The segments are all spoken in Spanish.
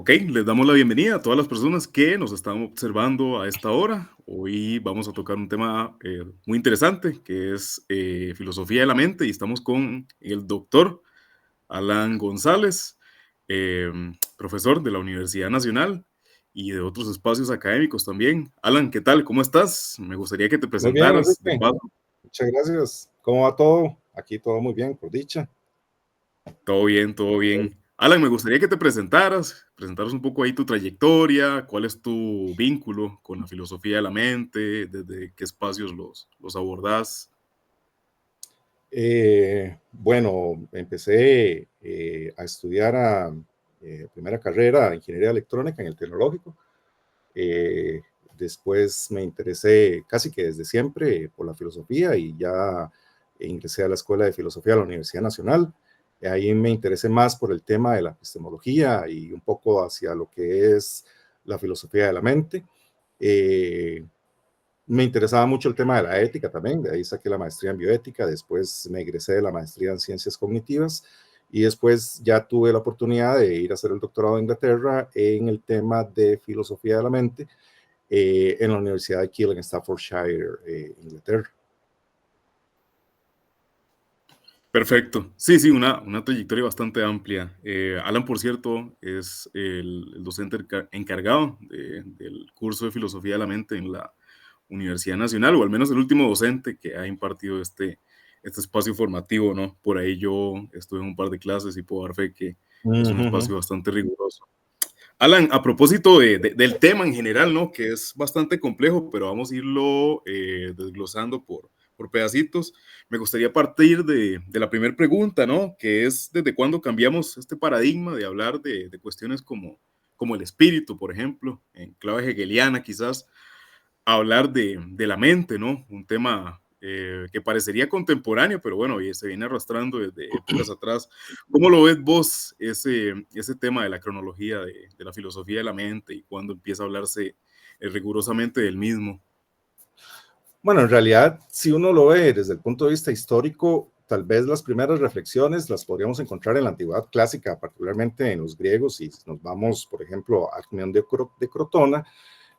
Ok, les damos la bienvenida a todas las personas que nos están observando a esta hora. Hoy vamos a tocar un tema muy interesante que es filosofía de la mente y estamos con el doctor Alan González, profesor de la Universidad Nacional y de otros espacios académicos también. Alan, ¿qué tal? ¿Cómo estás? Me gustaría que te Muy bien, presentaras de Enrique. paso. Muchas gracias. ¿Cómo va todo? Aquí todo muy bien, por dicha. Todo bien, todo bien. Alan, me gustaría que te presentaras un poco ahí tu trayectoria, cuál es tu vínculo con la filosofía de la mente, desde qué espacios los abordás. Bueno, empecé a estudiar primera carrera de ingeniería electrónica en el tecnológico. Eh, Después me interesé casi que desde siempre por la filosofía y ya ingresé a la Escuela de Filosofía de la Universidad Nacional. Ahí me interesé más por el tema de la epistemología y un poco hacia lo que es la filosofía de la mente. Eh, Me interesaba mucho el tema de la ética también, de ahí saqué la maestría en bioética, después me egresé de la maestría en ciencias cognitivas y después ya tuve la oportunidad de ir a hacer el doctorado en Inglaterra en el tema de filosofía de la mente en la Universidad de Keele en Staffordshire, Inglaterra. Perfecto. Sí, sí, una trayectoria bastante amplia. Alan, por cierto, es el docente encargado del curso de filosofía de la mente en la Universidad Nacional, o al menos el último docente que ha impartido este espacio formativo, ¿no? Por ahí yo estuve en un par de clases y puedo dar fe que Uh es un -huh. espacio bastante riguroso. Alan, a propósito del tema en general, ¿no? Que es bastante complejo, pero vamos a irlo desglosando por pedacitos. Me gustaría partir de la primera pregunta, ¿no? Que es desde cuándo cambiamos este paradigma de hablar de cuestiones como el espíritu, por ejemplo, en clave hegeliana quizás, a hablar de la mente, ¿no? Un tema que parecería contemporáneo, pero bueno, y se viene arrastrando desde épocas atrás. ¿Cómo lo ves vos ese tema de la cronología de la filosofía de la mente y cuándo empieza a hablarse rigurosamente del mismo? Bueno, en realidad, si uno lo ve desde el punto de vista histórico, tal vez las primeras reflexiones las podríamos encontrar en la antigüedad clásica, particularmente en los griegos, y nos vamos, por ejemplo, a Acmeón de Crotona,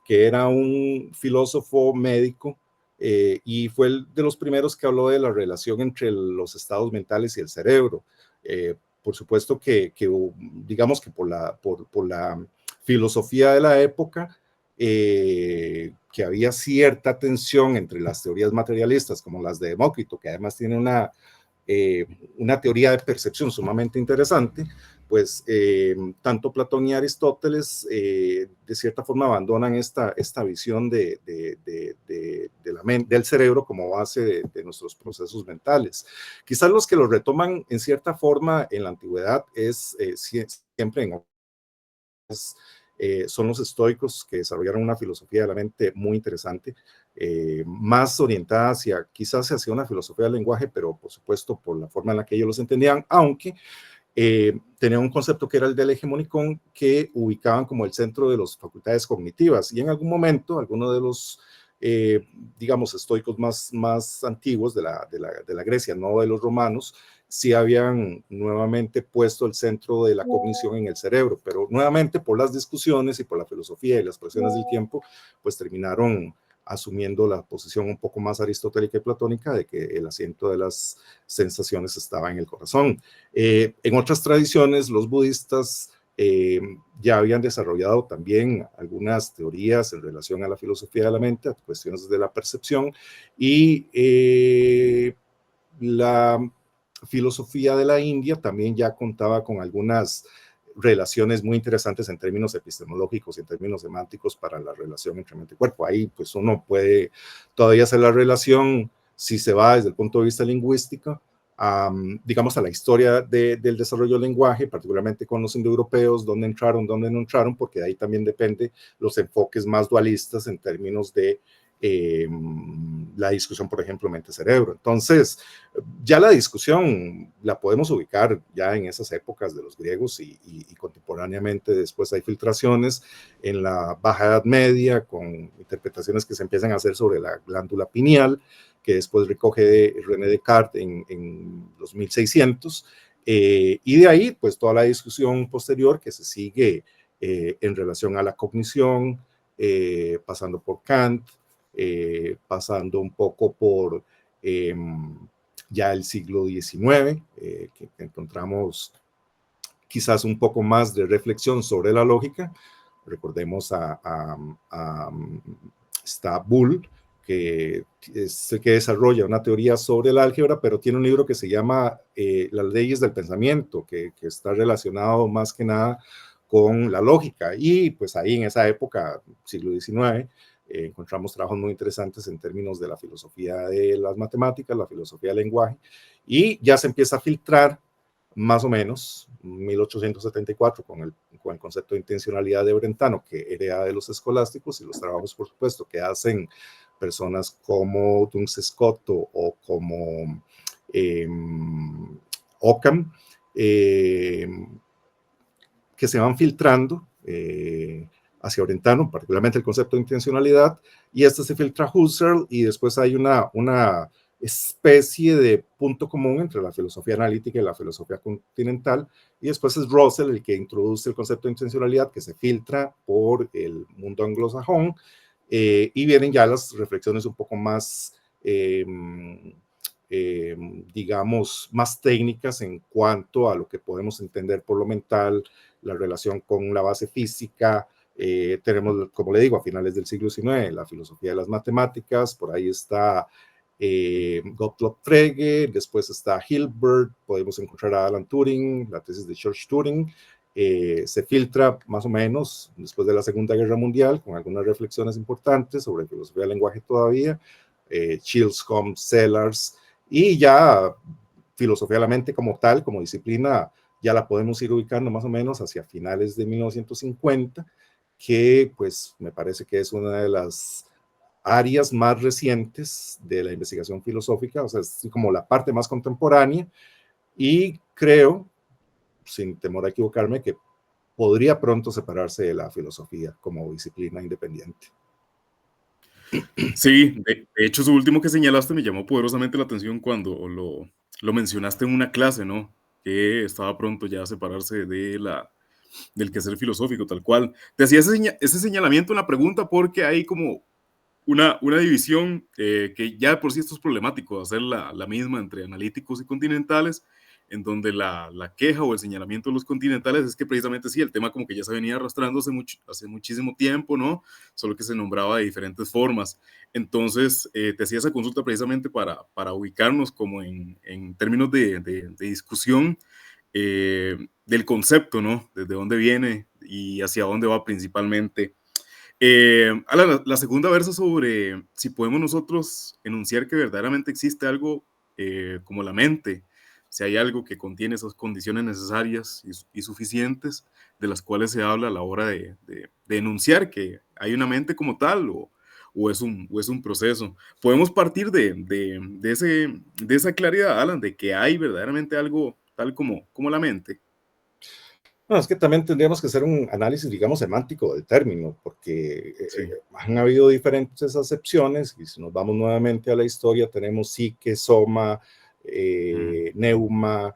que era un filósofo médico y fue de los primeros que habló de la relación entre los estados mentales y el cerebro. Por supuesto que, digamos que por la filosofía de la época, que había cierta tensión entre las teorías materialistas como las de Demócrito, que además tiene una teoría de percepción sumamente interesante, pues tanto Platón y Aristóteles de cierta forma abandonan esta visión del cerebro como base de nuestros procesos mentales. Quizás los que lo retoman en cierta forma en la antigüedad es siempre en son los estoicos que desarrollaron una filosofía de la mente muy interesante, más orientada quizás hacia una filosofía del lenguaje, pero por supuesto por la forma en la que ellos los entendían, aunque tenían un concepto que era el del hegemonicón, que ubicaban como el centro de las facultades cognitivas, y en algún momento algunos de los digamos, estoicos más antiguos de la Grecia, no de los romanos, sí habían nuevamente puesto el centro de la cognición en el cerebro, pero nuevamente por las discusiones y por la filosofía y las presiones del tiempo, pues terminaron asumiendo la posición un poco más aristotélica y platónica de que el asiento de las sensaciones estaba en el corazón. En otras tradiciones, los budistas ya habían desarrollado también algunas teorías en relación a la filosofía de la mente, a cuestiones de la percepción, y la filosofía de la India también ya contaba con algunas relaciones muy interesantes en términos epistemológicos y en términos semánticos para la relación entre mente y cuerpo. Ahí pues uno puede todavía hacer la relación si se va desde el punto de vista lingüístico, digamos, a la historia del desarrollo del lenguaje, particularmente con los indoeuropeos, dónde entraron, dónde no entraron, porque de ahí también depende los enfoques más dualistas en términos de la discusión, por ejemplo, mente-cerebro. Entonces, ya la discusión la podemos ubicar ya en esas épocas de los griegos y contemporáneamente después hay filtraciones en la Baja Edad Media con interpretaciones que se empiezan a hacer sobre la glándula pineal, que después recoge René Descartes en los 1600, y de ahí pues toda la discusión posterior que se sigue en relación a la cognición, pasando por Kant, pasando un poco por ya el siglo XIX, que encontramos quizás un poco más de reflexión sobre la lógica. Recordemos a está Bull, que es el que desarrolla una teoría sobre el álgebra, pero tiene un libro que se llama Las leyes del pensamiento, que está relacionado más que nada con la lógica. Y pues ahí en esa época, siglo XIX, encontramos trabajos muy interesantes en términos de la filosofía de las matemáticas, la filosofía del lenguaje, y ya se empieza a filtrar más o menos 1874 con el concepto de intencionalidad de Brentano, que hereda de los escolásticos, y los trabajos, por supuesto, que hacen personas como Duns Scoto o como Occam, que se van filtrando hacia Brentano, particularmente el concepto de intencionalidad, y este se filtra a Husserl, y después hay una especie de punto común entre la filosofía analítica y la filosofía continental, y después es Russell el que introduce el concepto de intencionalidad, que se filtra por el mundo anglosajón, y vienen ya las reflexiones un poco más, digamos, más técnicas en cuanto a lo que podemos entender por lo mental, la relación con la base física. Tenemos, como le digo, a finales del siglo XIX, la filosofía de las matemáticas, por ahí está Gottlob Frege, después está Hilbert, podemos encontrar a Alan Turing, la tesis de George Turing, se filtra más o menos después de la Segunda Guerra Mundial, con algunas reflexiones importantes sobre filosofía del lenguaje todavía, Chilscombe, Sellars, y ya filosofía de la mente como tal, como disciplina, ya la podemos ir ubicando más o menos hacia finales de 1950, que pues me parece que es una de las áreas más recientes de la investigación filosófica, o sea, es como la parte más contemporánea, y creo, sin temor a equivocarme, que podría pronto separarse de la filosofía como disciplina independiente. Sí, de hecho, eso último que señalaste me llamó poderosamente la atención cuando lo mencionaste en una clase, ¿no? Que estaba pronto ya a separarse del quehacer filosófico, tal cual. Te hacía ese señalamiento en la pregunta porque hay como una división que ya de por sí esto es problemático, hacer la misma entre analíticos y continentales, en donde la queja o el señalamiento de los continentales es que precisamente sí, el tema como que ya se venía arrastrando hace muchísimo tiempo, ¿no? Solo que se nombraba de diferentes formas. Entonces, te hacía esa consulta precisamente para ubicarnos como en términos de discusión del concepto, ¿no? Desde dónde viene y hacia dónde va principalmente. Alan, la segunda versa sobre si podemos nosotros enunciar que verdaderamente existe algo como la mente, si hay algo que contiene esas condiciones necesarias y suficientes de las cuales se habla a la hora de enunciar que hay una mente como tal o es un proceso. Podemos partir de esa claridad, Alan, de que hay verdaderamente algo tal como la mente. No, es que también tendríamos que hacer un análisis, digamos, semántico del término, porque Sí. han habido diferentes acepciones, y si nos vamos nuevamente a la historia, tenemos psique, soma, Mm, neuma,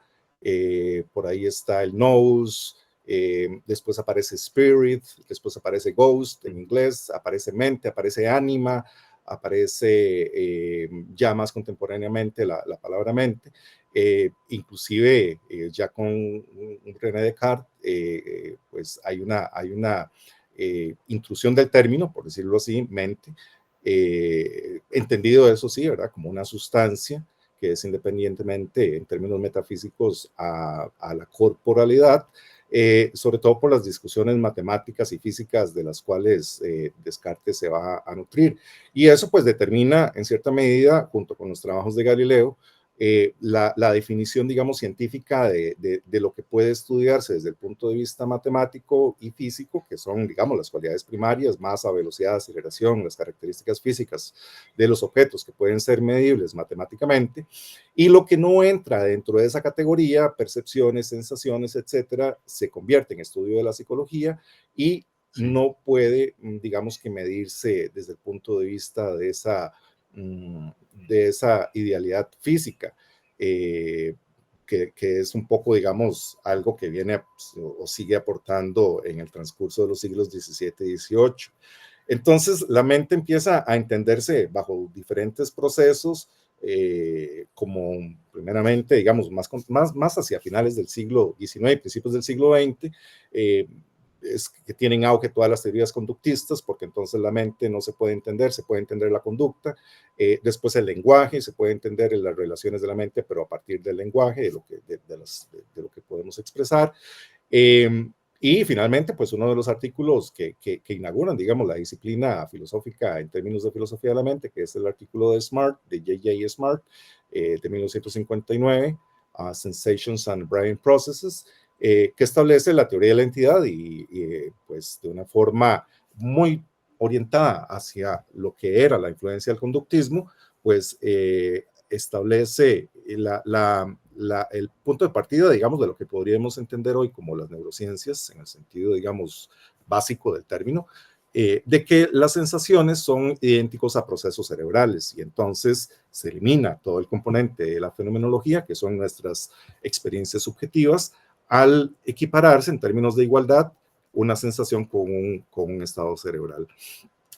por ahí está el nous, después aparece spirit, después aparece ghost en mm, inglés, aparece mente, aparece ánima, aparece ya más contemporáneamente la palabra mente. Inclusive ya con René Descartes, pues hay una intrusión del término, por decirlo así, mente, entendido eso sí, ¿verdad? Como una sustancia que es independientemente en términos metafísicos a la corporalidad, sobre todo por las discusiones matemáticas y físicas de las cuales Descartes se va a nutrir. Y eso pues determina en cierta medida, junto con los trabajos de Galileo, la definición, digamos, científica de lo que puede estudiarse desde el punto de vista matemático y físico, que son, digamos, las cualidades primarias, masa, velocidad, aceleración, las características físicas de los objetos que pueden ser medibles matemáticamente, y lo que no entra dentro de esa categoría, percepciones, sensaciones, etcétera, se convierte en estudio de la psicología y sí. no puede, digamos, que medirse desde el punto de vista de esa idealidad física. Eh, que es un poco, digamos, algo que viene o sigue aportando en el transcurso de los siglos XVII y XVIII. Entonces, la mente empieza a entenderse bajo diferentes procesos, como primeramente, digamos, más hacia finales del siglo XIX y principios del siglo XX, es que tienen auge todas las teorías conductistas, porque entonces la mente no se puede entender, se puede entender la conducta, después el lenguaje, se puede entender en las relaciones de la mente, pero a partir del lenguaje, de lo que podemos expresar. Y finalmente, pues uno de los artículos que inauguran, digamos, la disciplina filosófica en términos de filosofía de la mente, que es el artículo de Smart, de J.J. Smart, de 1959, Sensations and Brain Processes, que establece la teoría de la entidad pues de una forma muy orientada hacia lo que era la influencia del conductismo, pues establece el punto de partida, digamos, de lo que podríamos entender hoy como las neurociencias, en el sentido, digamos, básico del término, de que las sensaciones son idénticos a procesos cerebrales y entonces se elimina todo el componente de la fenomenología, que son nuestras experiencias subjetivas, al equipararse en términos de igualdad una sensación con un estado cerebral.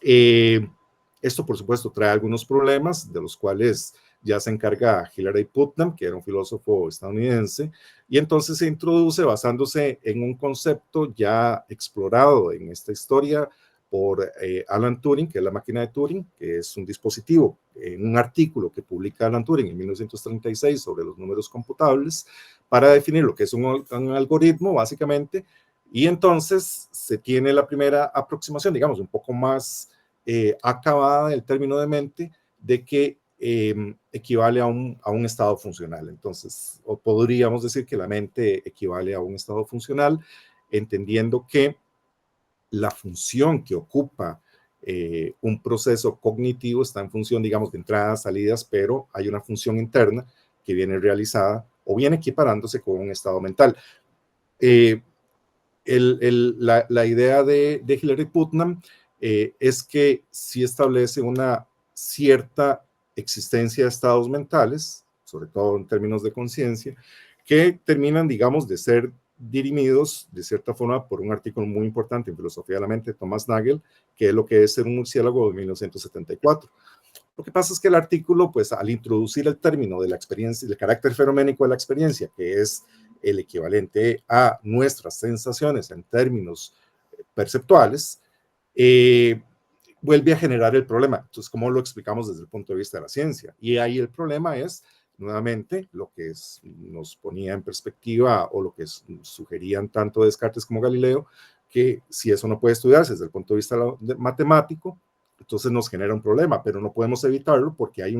Esto, por supuesto, trae algunos problemas, de los cuales ya se encarga Hilary Putnam, que era un filósofo estadounidense, y entonces se introduce basándose en un concepto ya explorado en esta historia por Alan Turing, que es la máquina de Turing, que es un dispositivo, en un artículo que publica Alan Turing en 1936 sobre los números computables, para definir lo que es un algoritmo, básicamente, y entonces se tiene la primera aproximación, digamos, un poco más acabada del término de mente, de que equivale a un estado funcional. Entonces, o podríamos decir que la mente equivale a un estado funcional, entendiendo que la función que ocupa un proceso cognitivo está en función, digamos, de entradas, salidas, pero hay una función interna que viene realizada o viene equiparándose con un estado mental. La idea de Hilary Putnam es que sí establece una cierta existencia de estados mentales, sobre todo en términos de conciencia, que terminan, digamos, de ser dirimidos de cierta forma por un artículo muy importante en Filosofía de la Mente de Thomas Nagel, que es lo que es ser un murciélago de 1974. Lo que pasa es que el artículo, pues al introducir el término de la experiencia, el carácter fenoménico de la experiencia, que es el equivalente a nuestras sensaciones en términos perceptuales, vuelve a generar el problema. Entonces, ¿cómo lo explicamos desde el punto de vista de la ciencia? Y ahí el problema es, nuevamente, lo que nos ponía en perspectiva o lo que sugerían tanto Descartes como Galileo, que si eso no puede estudiarse desde el punto de vista matemático, entonces nos genera un problema, pero no podemos evitarlo porque hay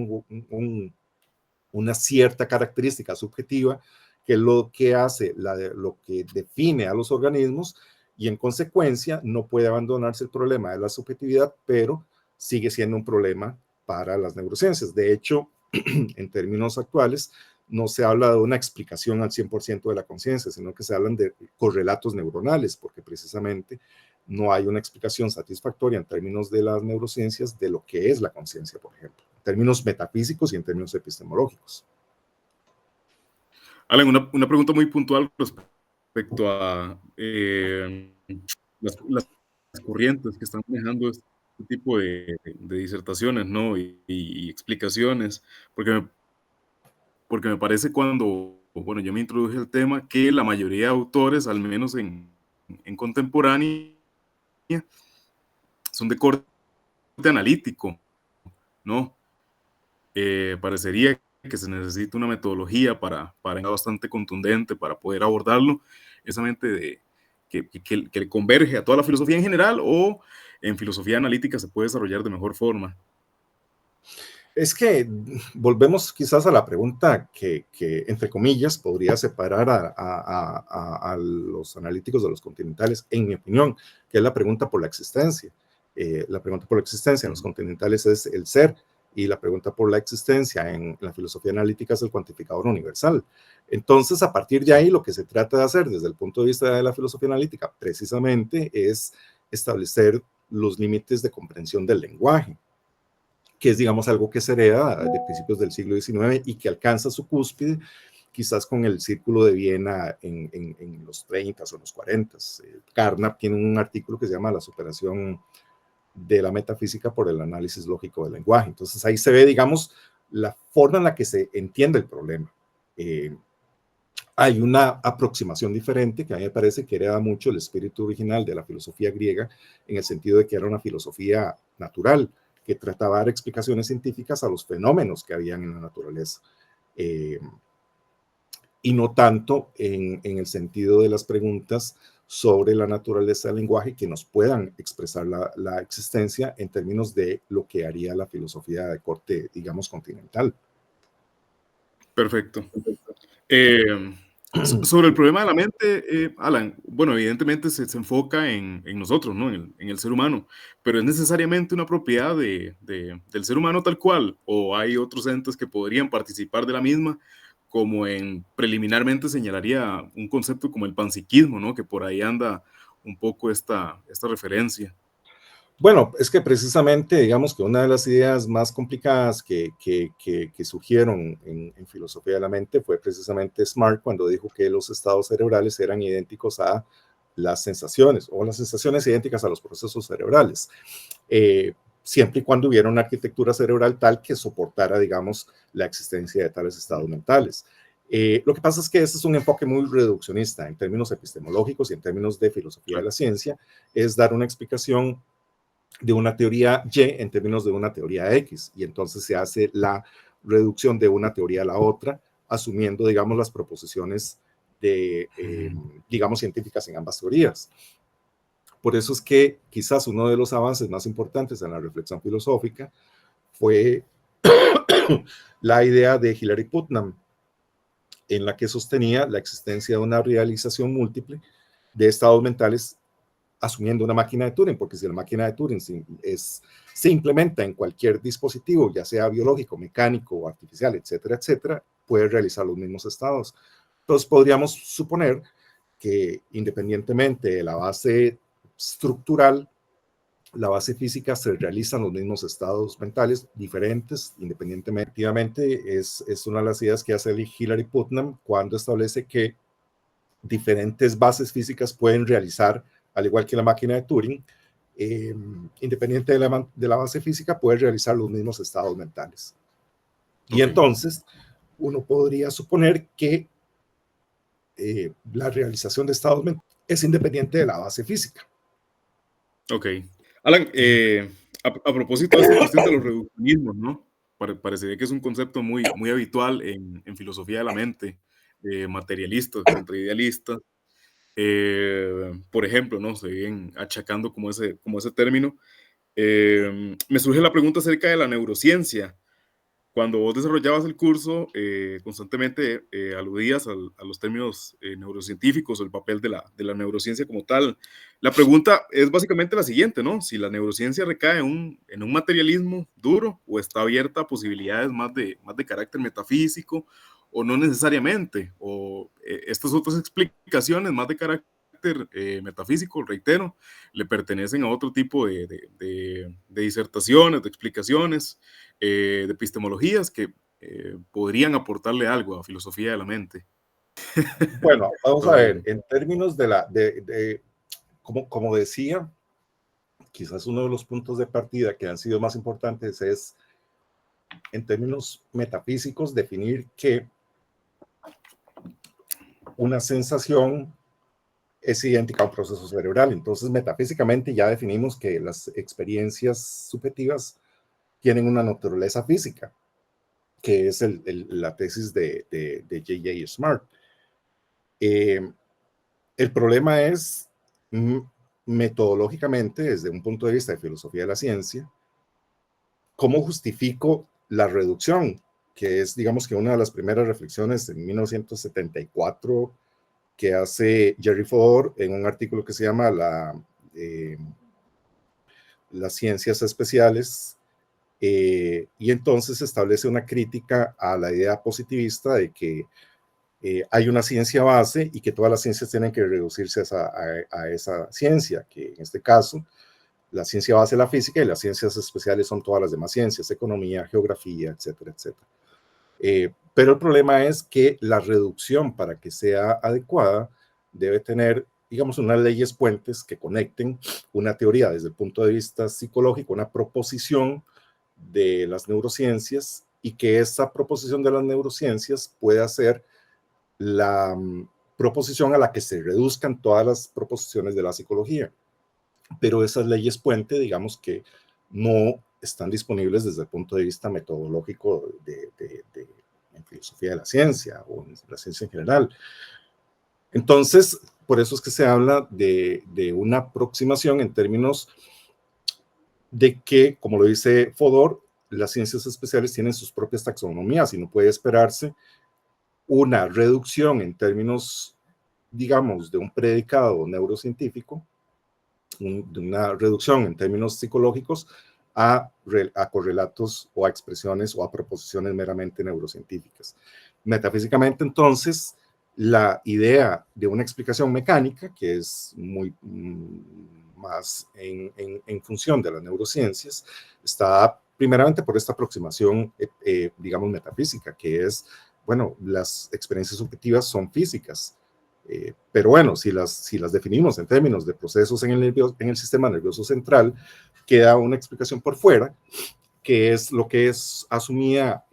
una cierta característica subjetiva que es lo que hace, lo que define a los organismos, y en consecuencia no puede abandonarse el problema de la subjetividad, pero sigue siendo un problema para las neurociencias. De hecho, en términos actuales, no se habla de una explicación al 100% de la conciencia, sino que se hablan de correlatos neuronales, porque precisamente no hay una explicación satisfactoria en términos de las neurociencias de lo que es la conciencia, por ejemplo, en términos metafísicos y en términos epistemológicos. Alan, una pregunta muy puntual respecto a las corrientes que están manejando este tipo de disertaciones, ¿no? Y explicaciones, porque me parece cuando, bueno, yo me introduje el tema, que la mayoría de autores, al menos en contemporánea, son de corte analítico, ¿no? Parecería que se necesita una metodología para bastante contundente para poder abordarlo, esa mente que converge a toda la filosofía en general, o en filosofía analítica se puede desarrollar de mejor forma. Es que volvemos quizás a la pregunta que entre comillas, podría separar a los analíticos de los continentales, en mi opinión, que es la pregunta por la existencia. La pregunta por la existencia en los continentales es el ser, y la pregunta por la existencia en la filosofía analítica es el cuantificador universal. Entonces, a partir de ahí, lo que se trata de hacer desde el punto de vista de la filosofía analítica, precisamente, es establecer los límites de comprensión del lenguaje, que es, digamos, algo que se hereda de principios del siglo XIX y que alcanza su cúspide, quizás con el Círculo de Viena en los 30 o los 40. Carnap tiene un artículo que se llama La superación de la metafísica por el análisis lógico del lenguaje. Entonces ahí se ve, digamos, la forma en la que se entiende el problema. Hay una aproximación diferente que a mí me parece que hereda mucho el espíritu original de la filosofía griega, en el sentido de que era una filosofía natural, que trataba de dar explicaciones científicas a los fenómenos que habían en la naturaleza. Y no tanto en el sentido de las preguntas sobre la naturaleza del lenguaje que nos puedan expresar la existencia en términos de lo que haría la filosofía de corte, digamos, continental. Perfecto. Sobre el problema de la mente, Alan, bueno, evidentemente se enfoca en nosotros, ¿no? En el ser humano, pero ¿es necesariamente una propiedad del ser humano tal cual? ¿O hay otros entes que podrían participar de la misma? Como preliminarmente señalaría un concepto como el panpsiquismo, ¿no? Que por ahí anda un poco esta referencia. Bueno, es que precisamente, digamos que una de las ideas más complicadas que surgieron en filosofía de la mente fue precisamente Smart cuando dijo que los estados cerebrales eran idénticos a las sensaciones, o las sensaciones idénticas a los procesos cerebrales, siempre y cuando hubiera una arquitectura cerebral tal que soportara, digamos, la existencia de tales estados mentales. Lo que pasa es que ese es un enfoque muy reduccionista en términos epistemológicos y en términos de filosofía de la ciencia, es dar una explicación de una teoría Y en términos de una teoría X, y entonces se hace la reducción de una teoría a la otra, asumiendo, digamos, las proposiciones de, digamos, científicas en ambas teorías. Por eso es que quizás uno de los avances más importantes en la reflexión filosófica fue la idea de Hilary Putnam, en la que sostenía la existencia de una realización múltiple de estados mentales asumiendo una máquina de Turing, porque si la máquina de Turing se implementa en cualquier dispositivo, ya sea biológico, mecánico o artificial, etcétera, etcétera, puede realizar los mismos estados. Entonces podríamos suponer que independientemente de la base estructural, la base física, se realizan los mismos estados mentales diferentes, independientemente. Es una de las ideas que hace Hilary Putnam cuando establece que diferentes bases físicas pueden realizar, al igual que la máquina de Turing, independiente de la base física, puede realizar los mismos estados mentales. Y entonces uno podría suponer que la realización de estados mentales es independiente de la base física. Ok. Alan, a propósito de esta cuestión de los reduccionismos, ¿no? Parecería que es un concepto muy habitual en filosofía de la mente, materialistas contra idealistas. Por ejemplo, ¿no? Se vienen achacando como ese término. Me surge la pregunta acerca de la neurociencia. Cuando vos desarrollabas el curso, constantemente aludías a los términos neurocientíficos o el papel de la neurociencia como tal. La pregunta es básicamente la siguiente, ¿no? Si la neurociencia recae en un materialismo duro o está abierta a posibilidades más de carácter metafísico o no necesariamente, o estas otras explicaciones más de carácter metafísico, reitero, le pertenecen a otro tipo de disertaciones, de explicaciones, de epistemologías que podrían aportarle algo a filosofía de la mente. Bueno, vamos a ver, en términos como decía, quizás uno de los puntos de partida que han sido más importantes es, en términos metafísicos, definir que una sensación es idéntica a un proceso cerebral. Entonces, metafísicamente ya definimos que las experiencias subjetivas tienen una naturaleza física, que es la tesis de J.J. Smart. El problema es, metodológicamente, desde un punto de vista de filosofía de la ciencia, ¿cómo justifico la reducción? Que es, digamos, que una de las primeras reflexiones en 1974 que hace Jerry Fodor en un artículo que se llama Las ciencias especiales, y entonces establece una crítica a la idea positivista de que hay una ciencia base y que todas las ciencias tienen que reducirse a esa ciencia, que en este caso la ciencia base es la física y las ciencias especiales son todas las demás ciencias, economía, geografía, etcétera, etcétera. Pero el problema es que la reducción, para que sea adecuada, debe tener, digamos, unas leyes puentes que conecten una teoría desde el punto de vista psicológico, una proposición de las neurociencias, y que esa proposición de las neurociencias pueda ser la proposición a la que se reduzcan todas las proposiciones de la psicología. Pero esas leyes puente, digamos que no están disponibles desde el punto de vista metodológico en filosofía de la ciencia o en la ciencia en general. Entonces, por eso es que se habla de una aproximación en términos de que, como lo dice Fodor, las ciencias especiales tienen sus propias taxonomías y no puede esperarse una reducción en términos, digamos, de un predicado neurocientífico, de una reducción en términos psicológicos a correlatos o a expresiones o a proposiciones meramente neurocientíficas. Metafísicamente, entonces, la idea de una explicación mecánica, que es muy más en función de las neurociencias, está primeramente por esta aproximación, digamos, metafísica, que es, bueno, las experiencias subjetivas son físicas. Pero bueno, si las definimos en términos de procesos en el sistema nervioso central, queda una explicación por fuera, que es lo que asumía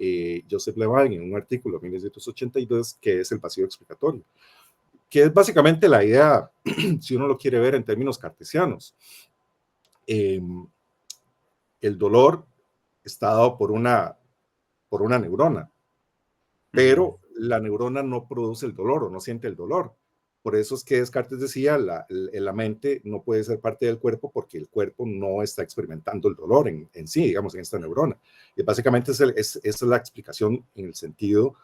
Joseph Levine en un artículo de 1982, que es el vacío explicatorio, que es básicamente la idea, si uno lo quiere ver en términos cartesianos. El dolor está dado por una neurona, pero la neurona no produce el dolor o no siente el dolor. Por eso es que Descartes decía, la mente no puede ser parte del cuerpo porque el cuerpo no está experimentando el dolor en sí, digamos, en esta neurona. Y básicamente esa es la explicación en el sentido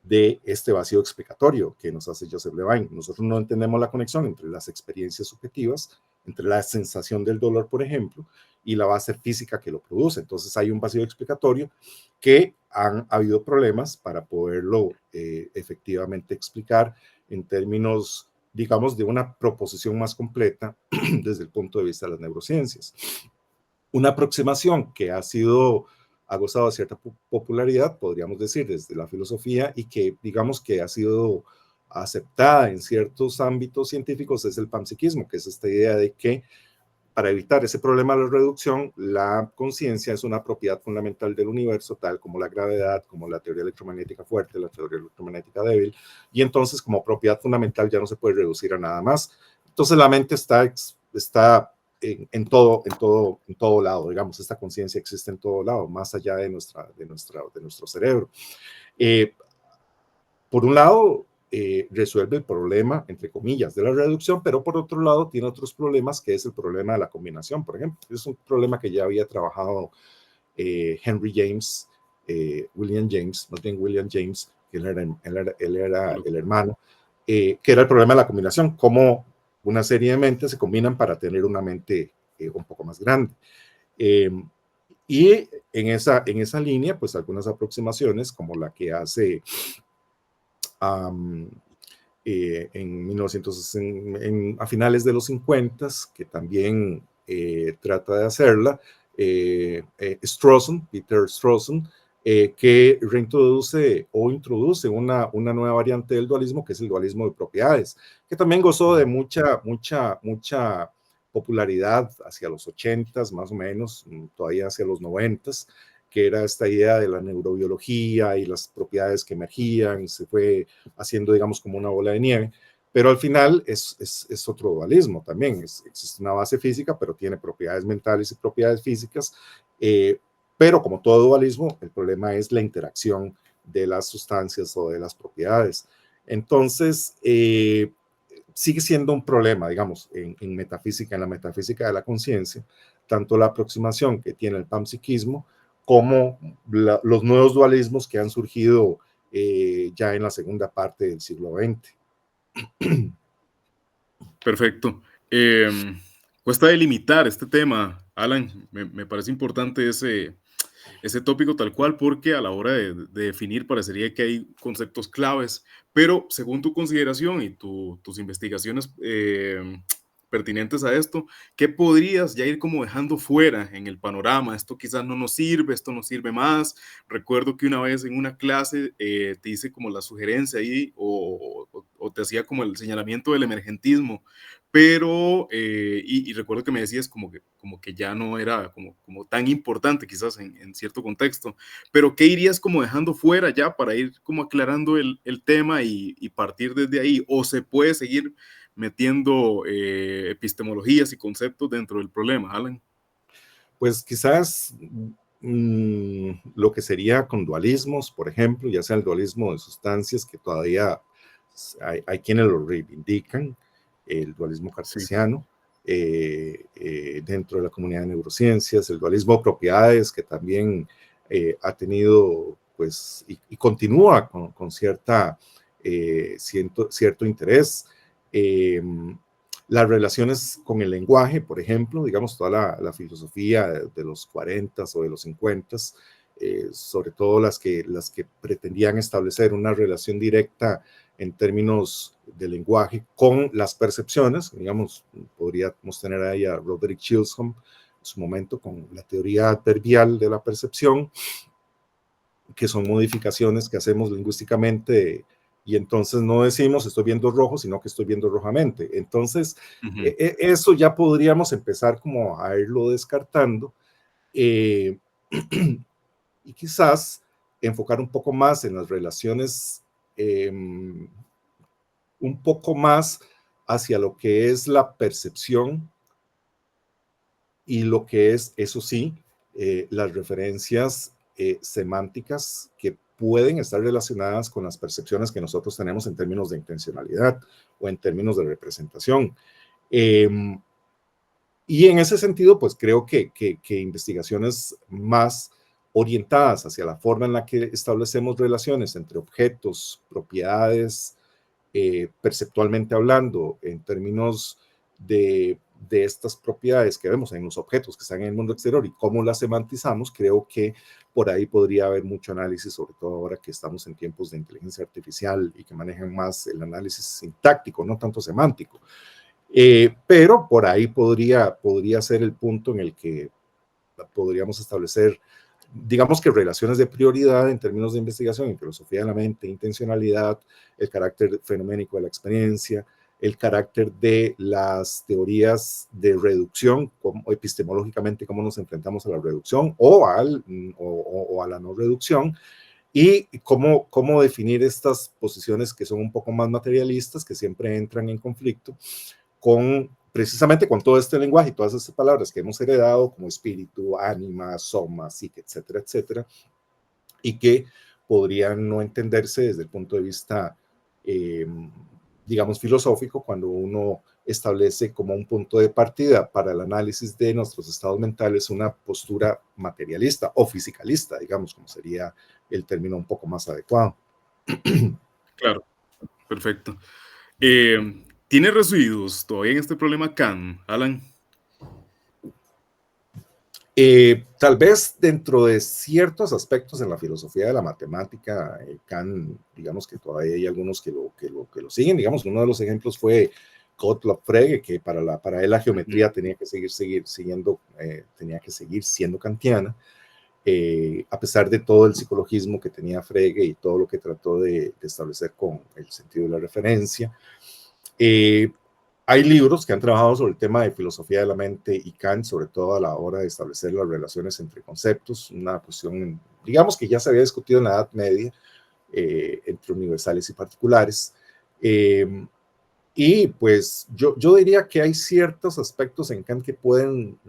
de este vacío explicatorio que nos hace Joseph Levine. Nosotros no entendemos la conexión entre las experiencias subjetivas, entre la sensación del dolor, por ejemplo, y la base física que lo produce. Entonces hay un vacío explicatorio que han habido problemas para poderlo efectivamente explicar en términos, digamos, de una proposición más completa desde el punto de vista de las neurociencias. Una aproximación que ha gozado de cierta popularidad, podríamos decir, desde la filosofía, y que digamos que ha sido aceptada en ciertos ámbitos científicos, es el panpsiquismo, que es esta idea de que para evitar ese problema de la reducción, la conciencia es una propiedad fundamental del universo, tal como la gravedad, como la teoría electromagnética fuerte, la teoría electromagnética débil, y entonces como propiedad fundamental ya no se puede reducir a nada más. Entonces la mente está en todo lado, digamos, esta conciencia existe en todo lado, más allá de nuestro cerebro. Por un lado, resuelve el problema, entre comillas, de la reducción, pero por otro lado tiene otros problemas, que es el problema de la combinación, por ejemplo. Es un problema que ya había trabajado Henry James, William James, más bien William James, que él era el hermano, que era el problema de la combinación, cómo una serie de mentes se combinan para tener una mente un poco más grande. Y en esa línea, pues algunas aproximaciones, como la que hace en 1960, a finales de los 50, que también trata de hacerla, Peter Strawson, que reintroduce o introduce una nueva variante del dualismo, que es el dualismo de propiedades, que también gozó de mucha popularidad hacia los 80s, más o menos, todavía hacia los 90s, que era esta idea de la neurobiología y las propiedades que emergían, se fue haciendo, digamos, como una bola de nieve, pero al final es otro dualismo también, existe una base física, pero tiene propiedades mentales y propiedades físicas, pero como todo dualismo, el problema es la interacción de las sustancias o de las propiedades. Entonces, sigue siendo un problema, digamos, en metafísica, en la metafísica de la conciencia, tanto la aproximación que tiene el panpsiquismo como los nuevos dualismos que han surgido ya en la segunda parte del siglo XX. Perfecto. Cuesta delimitar este tema, Alan. Me parece importante ese tópico tal cual, porque a la hora de definir parecería que hay conceptos claves, pero según tu consideración y tus investigaciones pertinentes a esto, ¿qué podrías ya ir como dejando fuera en el panorama? Esto quizás no nos sirve, esto no sirve más. Recuerdo que una vez en una clase te hice como la sugerencia ahí o te hacía como el señalamiento del emergentismo, pero, y recuerdo que me decías como que ya no era como tan importante quizás en cierto contexto, pero ¿qué irías como dejando fuera ya para ir como aclarando el tema y partir desde ahí? ¿O se puede seguir metiendo epistemologías y conceptos dentro del problema, Alan? Pues quizás lo que sería con dualismos, por ejemplo, ya sea el dualismo de sustancias, que todavía hay quienes lo reivindican, el dualismo Sí, cartesiano, dentro de la comunidad de neurociencias, el dualismo de propiedades, que también ha tenido, pues, y continúa con cierto interés. Eh, las relaciones con el lenguaje, por ejemplo, digamos, toda la filosofía de los 40 o de los 50, sobre todo las que pretendían establecer una relación directa en términos de lenguaje con las percepciones, digamos, podríamos tener ahí a Roderick Chisholm en su momento con la teoría adverbial de la percepción, que son modificaciones que hacemos lingüísticamente y entonces no decimos estoy viendo rojo, sino que estoy viendo rojamente. Entonces, ujú, eso ya podríamos empezar como a irlo descartando eh, y quizás enfocar un poco más en las relaciones, eh, un poco más hacia lo que es la percepción y lo que es, eso sí, las referencias semánticas que pueden estar relacionadas con las percepciones que nosotros tenemos en términos de intencionalidad o en términos de representación. Eh, y en ese sentido, pues creo que investigaciones más orientadas hacia la forma en la que establecemos relaciones entre objetos, propiedades, perceptualmente hablando, en términos de estas propiedades que vemos en los objetos que están en el mundo exterior y cómo las semantizamos, creo que por ahí podría haber mucho análisis, sobre todo ahora que estamos en tiempos de inteligencia artificial y que manejan más el análisis sintáctico, no tanto semántico. Pero por ahí podría ser el punto en el que podríamos establecer, digamos que relaciones de prioridad en términos de investigación en filosofía de la mente, intencionalidad, el carácter fenoménico de la experiencia, el carácter de las teorías de reducción, como, epistemológicamente cómo nos enfrentamos a la reducción o a la no reducción, y cómo definir estas posiciones que son un poco más materialistas, que siempre entran en conflicto precisamente con todo este lenguaje y todas estas palabras que hemos heredado como espíritu, ánima, soma, psique, etcétera, etcétera, y que podrían no entenderse desde el punto de vista, eh, digamos, filosófico, cuando uno establece como un punto de partida para el análisis de nuestros estados mentales una postura materialista o fisicalista, digamos, como sería el término un poco más adecuado. claro, perfecto. ¿Tiene residuos todavía en este problema Kant, Alan? Tal vez dentro de ciertos aspectos en la filosofía de la matemática, Kant, digamos que todavía hay algunos que lo siguen. Digamos, uno de los ejemplos fue Gottlob Frege, que para él la Ujú, geometría tenía que tenía que seguir siendo kantiana, a pesar de todo el psicologismo que tenía Frege y todo lo que trató de establecer con el sentido de la referencia. Eh, Hay libros que han trabajado sobre el tema de filosofía de la mente y Kant, sobre todo a la hora de establecer las relaciones entre conceptos, una cuestión, digamos que ya se había discutido en la Edad Media, entre universales y particulares. Eh, y pues yo diría que hay ciertos aspectos en Kant que pueden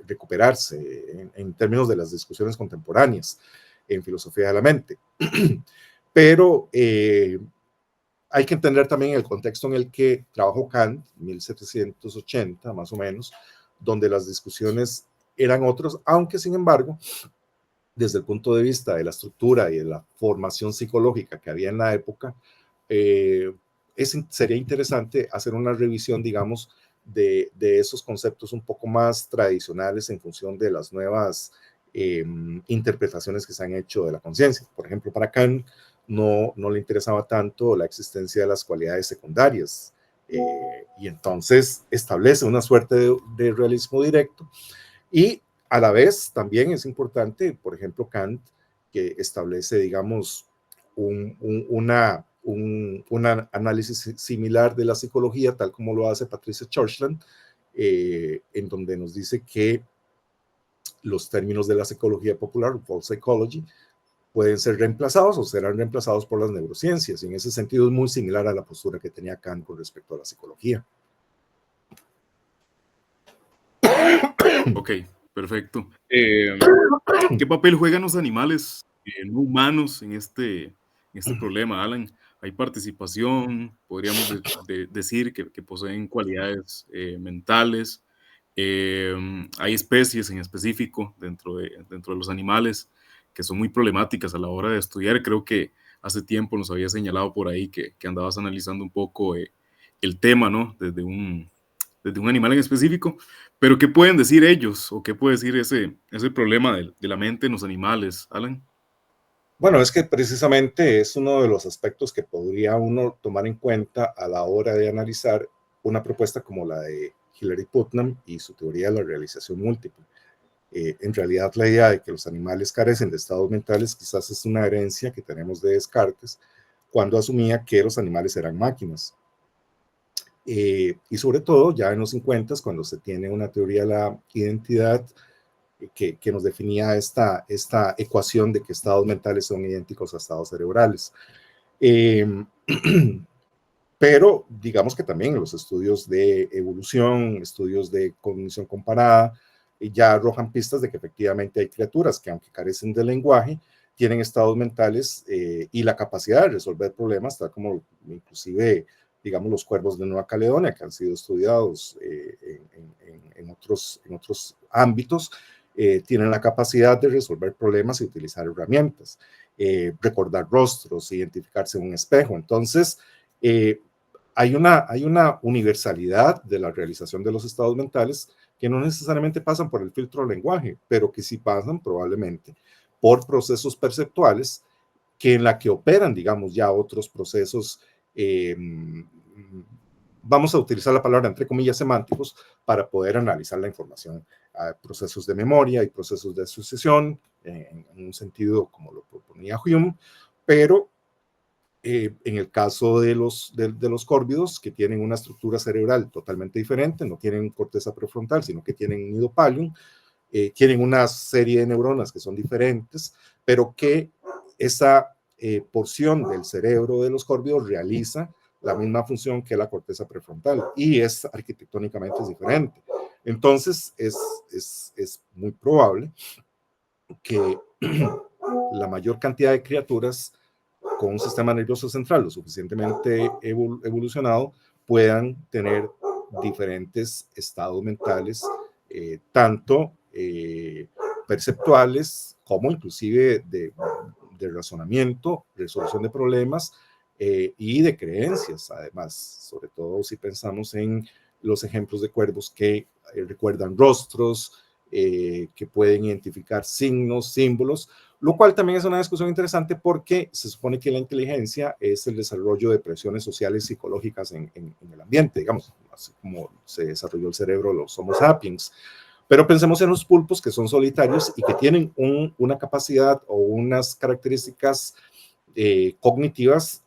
recuperarse en términos de las discusiones contemporáneas en filosofía de la mente. Pero hay que entender también el contexto en el que trabajó Kant, 1780 más o menos, donde las discusiones eran otras, aunque sin embargo, desde el punto de vista de la estructura y de la formación psicológica que había en la época, eh, sería interesante hacer una revisión, digamos, de esos conceptos un poco más tradicionales en función de las nuevas interpretaciones que se han hecho de la conciencia. Por ejemplo, para Kant no le interesaba tanto la existencia de las cualidades secundarias Y entonces establece una suerte de realismo directo. Y a la vez también es importante, por ejemplo, Kant, que establece, digamos, un análisis similar de la psicología, tal como lo hace Patricia Churchland, en donde nos dice que los términos de la psicología popular, Folk Psychology, pueden ser reemplazados o serán reemplazados por las neurociencias. Y en ese sentido es muy similar a la postura que tenía Kant con respecto a la psicología. Ok, perfecto. ¿Qué papel juegan los animales no humanos en este problema, Alan? ¿Hay participación? ¿Podríamos decir que poseen cualidades mentales? ¿Hay especies en específico dentro de los animales que son muy problemáticas a la hora de estudiar? Creo que hace tiempo nos había señalado por ahí que andabas analizando un poco el tema, ¿no? Desde un animal en específico, pero ¿qué pueden decir ellos o qué puede decir ese problema de la mente en los animales, Alan? Bueno, es que precisamente es uno de los aspectos que podría uno tomar en cuenta a la hora de analizar una propuesta como la de Hilary Putnam y su teoría de la realización múltiple. En realidad, la idea de que los animales carecen de estados mentales quizás es una herencia que tenemos de Descartes, cuando asumía que los animales eran máquinas. Y sobre todo, ya en los 50, cuando se tiene una teoría de la identidad que nos definía esta ecuación de que estados mentales son idénticos a estados cerebrales. Eh, pero digamos que también los estudios de evolución, estudios de cognición comparada, ya arrojan pistas de que efectivamente hay criaturas que, aunque carecen de lenguaje, tienen estados mentales y la capacidad de resolver problemas, tal como inclusive, digamos, los cuervos de Nueva Caledonia, que han sido estudiados en otros ámbitos, tienen la capacidad de resolver problemas y utilizar herramientas, recordar rostros, identificarse en un espejo. Entonces, hay una universalidad de la realización de los estados mentales que no necesariamente pasan por el filtro del lenguaje, pero que sí pasan probablemente por procesos perceptuales que en la que operan, digamos, ya otros procesos, vamos a utilizar la palabra entre comillas semánticos para poder analizar la información. Hay procesos de memoria y procesos de asociación, en un sentido como lo proponía Hume, pero en el caso de los córvidos, que tienen una estructura cerebral totalmente diferente, no tienen corteza prefrontal, sino que tienen nido pallium, tienen una serie de neuronas que son diferentes, pero que esa porción del cerebro de los córvidos realiza la misma función que la corteza prefrontal y es arquitectónicamente diferente. Entonces, es muy probable que la mayor cantidad de criaturas con un sistema nervioso central lo suficientemente evolucionado puedan tener diferentes estados mentales, tanto perceptuales como inclusive de razonamiento, resolución de problemas y de creencias, además, sobre todo si pensamos en los ejemplos de cuervos que recuerdan rostros, que pueden identificar signos, símbolos, lo cual también es una discusión interesante porque se supone que la inteligencia es el desarrollo de presiones sociales psicológicas en el ambiente, digamos, así como se desarrolló el cerebro de los Homo sapiens. Pero pensemos en los pulpos que son solitarios y que tienen una capacidad o unas características cognitivas,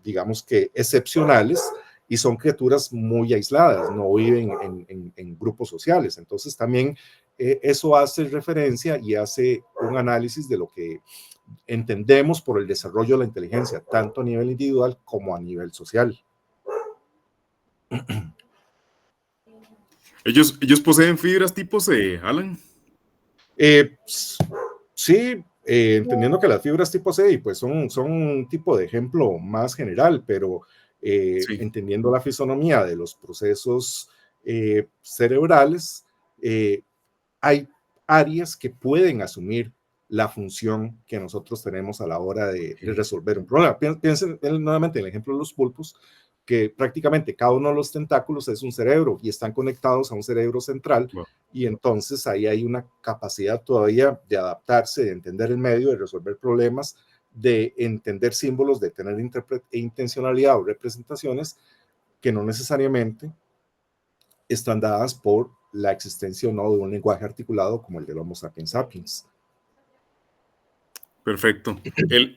digamos que excepcionales, y son criaturas muy aisladas, no viven en grupos sociales. Entonces también eso hace referencia y hace un análisis de lo que entendemos por el desarrollo de la inteligencia, tanto a nivel individual como a nivel social. ¿Ellos poseen fibras tipo C, Alan? Sí, entendiendo que las fibras tipo C pues son un tipo de ejemplo más general, pero Sí. entendiendo la fisonomía de los procesos cerebrales, hay áreas que pueden asumir la función que nosotros tenemos a la hora de Okay. resolver un problema. Piensen nuevamente en el ejemplo de los pulpos, que prácticamente cada uno de los tentáculos es un cerebro y están conectados a un cerebro central, Wow. y entonces ahí hay una capacidad todavía de adaptarse, de entender el medio, de resolver problemas, de entender símbolos, de tener intencionalidad o representaciones que no necesariamente están dadas por la existencia o no de un lenguaje articulado como el del Homo sapiens sapiens. Perfecto.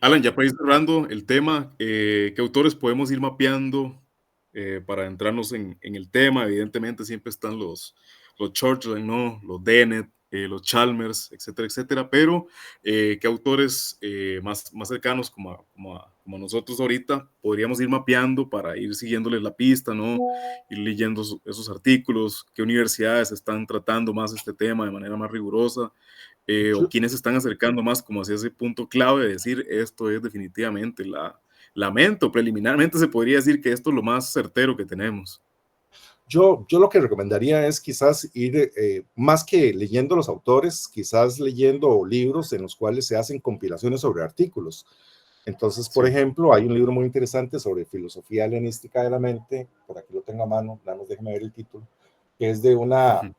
Alan, ya para ir cerrando el tema, ¿qué autores podemos ir mapeando para entrarnos en el tema? Evidentemente siempre están los Churchill, ¿no? Los Dennett, los Chalmers, etcétera, etcétera, pero ¿qué autores más cercanos como a nosotros ahorita podríamos ir mapeando para ir siguiéndoles la pista, ¿no? Ir leyendo esos artículos, qué universidades están tratando más este tema de manera más rigurosa, o quienes se están acercando más como hacia ese punto clave de decir esto es definitivamente lamento, preliminarmente se podría decir que esto es lo más certero que tenemos. Yo lo que recomendaría es quizás ir, más que leyendo los autores, quizás leyendo libros en los cuales se hacen compilaciones sobre artículos. Entonces, por Sí. ejemplo, hay un libro muy interesante sobre filosofía helenística de la mente, por aquí lo tengo a mano, nada más déjeme ver el título, que es de una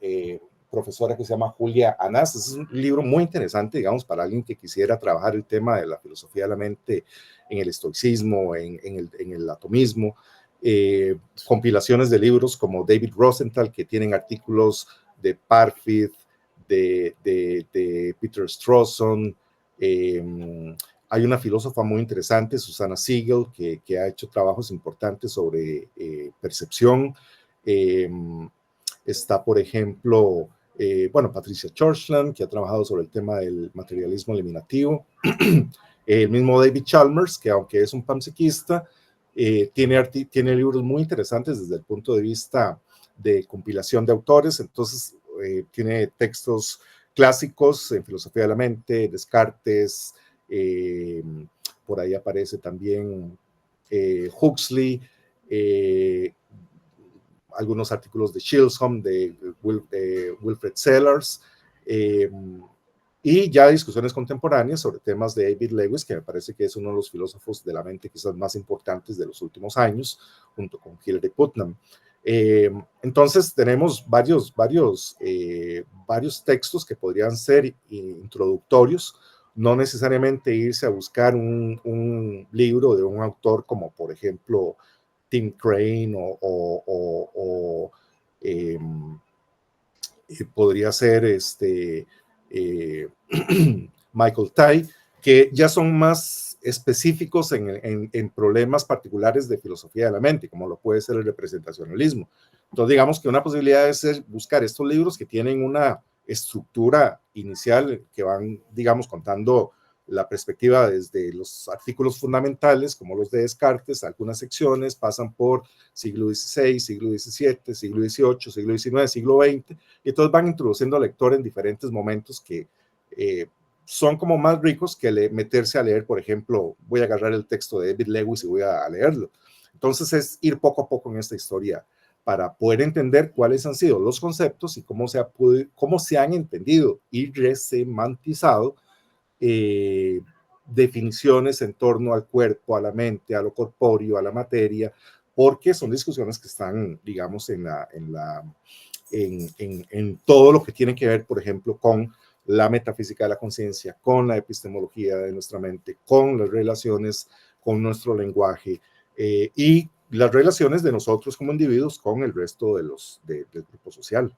profesora que se llama Julia Anás. Es un libro muy interesante, digamos, para alguien que quisiera trabajar el tema de la filosofía de la mente en el estoicismo, en el atomismo. Compilaciones de libros como David Rosenthal, que tienen artículos de Parfit, de Peter Strawson. Hay una filósofa muy interesante, Susana Siegel, que ha hecho trabajos importantes sobre percepción. Está, por ejemplo, Patricia Churchland, que ha trabajado sobre el tema del materialismo eliminativo. El mismo David Chalmers, que aunque es un panpsiquista, tiene libros muy interesantes desde el punto de vista de compilación de autores. Entonces, tiene textos clásicos en filosofía de la mente, Descartes, por ahí aparece también Huxley, algunos artículos de Chisholm, de Wilfred Sellars, y ya discusiones contemporáneas sobre temas de David Lewis, que me parece que es uno de los filósofos de la mente quizás más importantes de los últimos años, junto con Hilary Putnam. Entonces tenemos varios textos que podrían ser introductorios, no necesariamente irse a buscar un libro de un autor como por ejemplo Tim Crane podría ser Michael Tai, que ya son más específicos en problemas particulares de filosofía de la mente, como lo puede ser el representacionalismo. Entonces, digamos que una posibilidad es buscar estos libros que tienen una estructura inicial, que van, digamos, contando la perspectiva desde los artículos fundamentales, como los de Descartes, algunas secciones pasan por siglo XVI, siglo XVII, siglo XVIII, siglo XIX, siglo XX, y entonces van introduciendo al lector en diferentes momentos que son como más ricos que meterse a leer, por ejemplo, voy a agarrar el texto de David Lewis y voy a leerlo. Entonces es ir poco a poco en esta historia para poder entender cuáles han sido los conceptos y cómo se han entendido y resemantizado definiciones en torno al cuerpo, a la mente, a lo corpóreo, a la materia, porque son discusiones que están, digamos, en todo lo que tiene que ver, por ejemplo, con la metafísica de la conciencia, con la epistemología de nuestra mente, con las relaciones con nuestro lenguaje y las relaciones de nosotros como individuos con el resto del grupo social.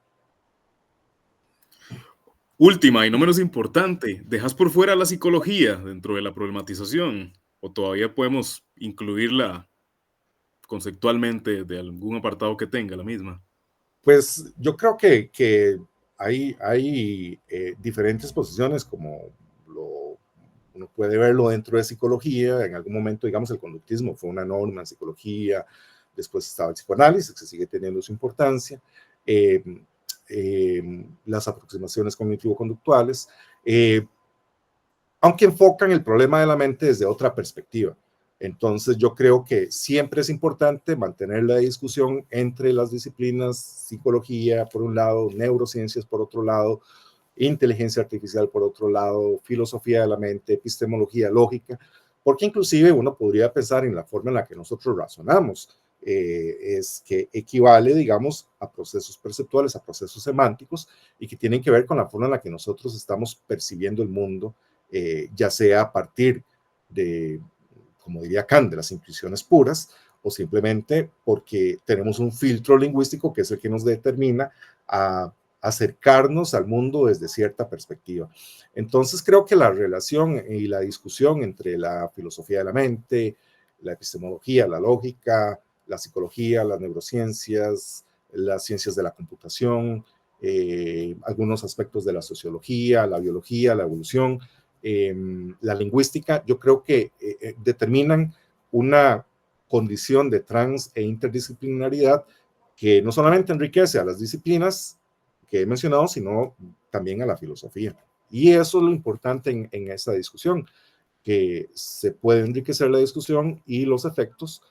Última y no menos importante, ¿dejas por fuera la psicología dentro de la problematización o todavía podemos incluirla conceptualmente de algún apartado que tenga la misma? Pues yo creo que hay diferentes posiciones, como uno puede verlo dentro de psicología. En algún momento, digamos, el conductismo fue una norma en psicología, después estaba el psicoanálisis, que sigue teniendo su importancia, eh, las aproximaciones cognitivo-conductuales, aunque enfocan el problema de la mente desde otra perspectiva. Entonces yo creo que siempre es importante mantener la discusión entre las disciplinas, psicología por un lado, neurociencias por otro lado, inteligencia artificial por otro lado, filosofía de la mente, epistemología lógica, porque inclusive uno podría pensar en la forma en la que nosotros razonamos, es que equivale, digamos, a procesos perceptuales, a procesos semánticos, y que tienen que ver con la forma en la que nosotros estamos percibiendo el mundo, ya sea a partir de, como diría Kant, de las intuiciones puras, o simplemente porque tenemos un filtro lingüístico que es el que nos determina a acercarnos al mundo desde cierta perspectiva. Entonces creo que la relación y la discusión entre la filosofía de la mente, la epistemología, la lógica, la psicología, las neurociencias, las ciencias de la computación, algunos aspectos de la sociología, la biología, la evolución, la lingüística, yo creo que determinan una condición de trans e interdisciplinaridad que no solamente enriquece a las disciplinas que he mencionado, sino también a la filosofía. Y eso es lo importante en esta discusión, que se puede enriquecer la discusión y los efectos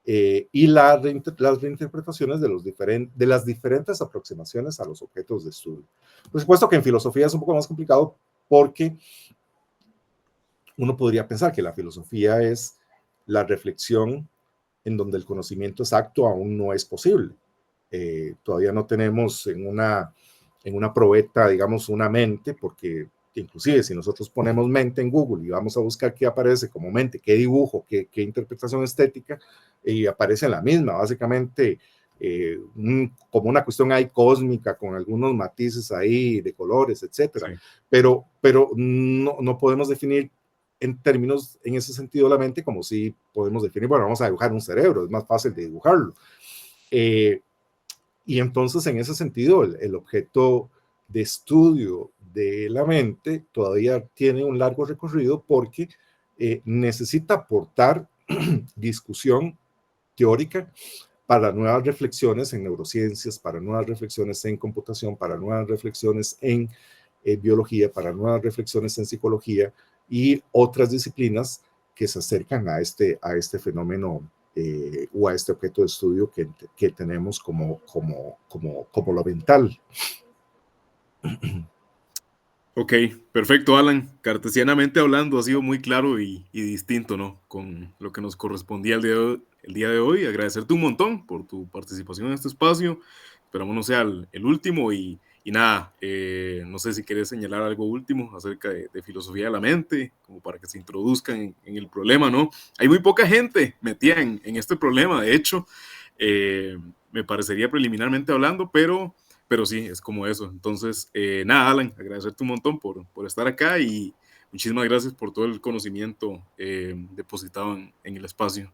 y las reinterpretaciones de las diferentes aproximaciones a los objetos de estudio. Por supuesto que en filosofía es un poco más complicado porque uno podría pensar que la filosofía es la reflexión en donde el conocimiento exacto aún no es posible. Todavía no tenemos en una probeta, digamos, una mente, porque inclusive si nosotros ponemos mente en Google y vamos a buscar qué aparece como mente, qué dibujo, qué interpretación estética, y aparece la misma, básicamente como una cuestión ahí cósmica, con algunos matices ahí de colores, etcétera. Sí. Pero no podemos definir en términos, en ese sentido, la mente, como si podemos definir, bueno, vamos a dibujar un cerebro, es más fácil de dibujarlo. Y entonces, en ese sentido, el objeto de estudio de la mente todavía tiene un largo recorrido porque necesita aportar discusión teórica para nuevas reflexiones en neurociencias, para nuevas reflexiones en computación, para nuevas reflexiones en biología, para nuevas reflexiones en psicología y otras disciplinas que se acercan a este fenómeno o a este objeto de estudio que tenemos como lo mental. Ok, perfecto, Alan. Cartesianamente hablando, ha sido muy claro y distinto, ¿no? Con lo que nos correspondía el día de hoy. Agradecerte un montón por tu participación en este espacio. Esperamos no sea el último y nada, no sé si querés señalar algo último acerca de filosofía de la mente, como para que se introduzcan en el problema, ¿no? Hay muy poca gente metida en este problema, de hecho, me parecería preliminarmente hablando, pero sí, es como eso. Entonces, nada, Alan, agradecerte un montón por estar acá y muchísimas gracias por todo el conocimiento depositado en el espacio.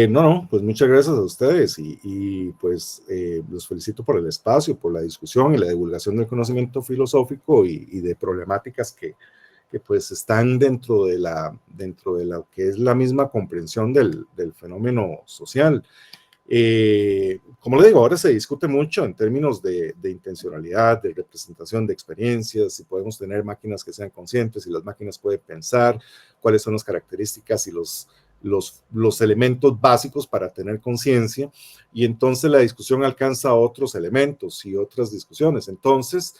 No, pues muchas gracias a ustedes y pues los felicito por el espacio, por la discusión y la divulgación del conocimiento filosófico y de problemáticas que pues están dentro de lo que es la misma comprensión del fenómeno social. Como le digo, ahora se discute mucho en términos de intencionalidad, de representación de experiencias, si podemos tener máquinas que sean conscientes, si las máquinas pueden pensar, cuáles son las características y los elementos básicos para tener conciencia, y entonces la discusión alcanza otros elementos y otras discusiones. Entonces,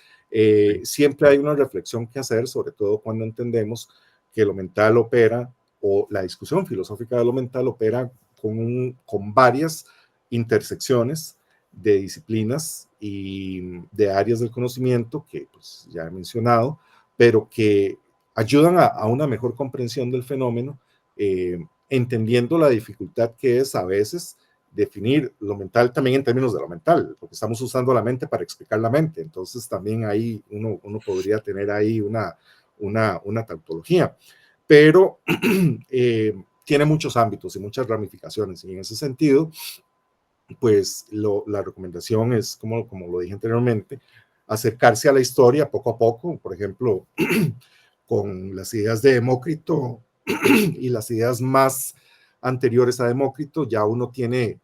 siempre hay una reflexión que hacer, sobre todo cuando entendemos que lo mental opera, o la discusión filosófica de lo mental opera con varias intersecciones de disciplinas y de áreas del conocimiento que pues, ya he mencionado, pero que ayudan a una mejor comprensión del fenómeno, entendiendo la dificultad que es a veces definir lo mental también en términos de lo mental, porque estamos usando la mente para explicar la mente. Entonces también ahí uno podría tener ahí una tautología. Pero tiene muchos ámbitos y muchas ramificaciones, y en ese sentido, pues la recomendación es, como lo dije anteriormente, acercarse a la historia poco a poco, por ejemplo, con las ideas de Demócrito y las ideas más anteriores a Demócrito, ya uno tiene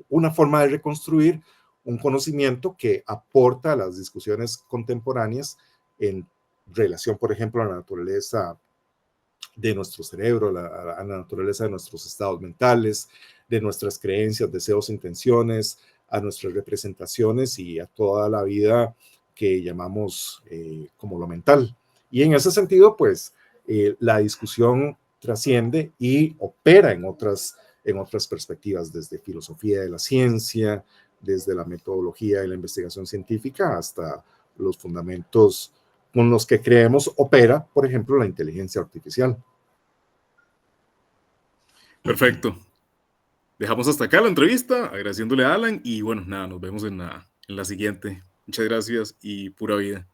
una forma de reconstruir un conocimiento que aporta a las discusiones contemporáneas en relación, por ejemplo, a la naturaleza de nuestro cerebro, a la naturaleza de nuestros estados mentales, de nuestras creencias, deseos, intenciones, a nuestras representaciones y a toda la vida que llamamos como lo mental. Y en ese sentido, pues, la discusión trasciende y opera en otras perspectivas, desde filosofía de la ciencia, desde la metodología de la investigación científica hasta los fundamentos con los que creemos opera, por ejemplo, la inteligencia artificial. Perfecto. Dejamos hasta acá la entrevista, agradeciéndole a Alan y bueno, nada, nos vemos en la siguiente. Muchas gracias y pura vida.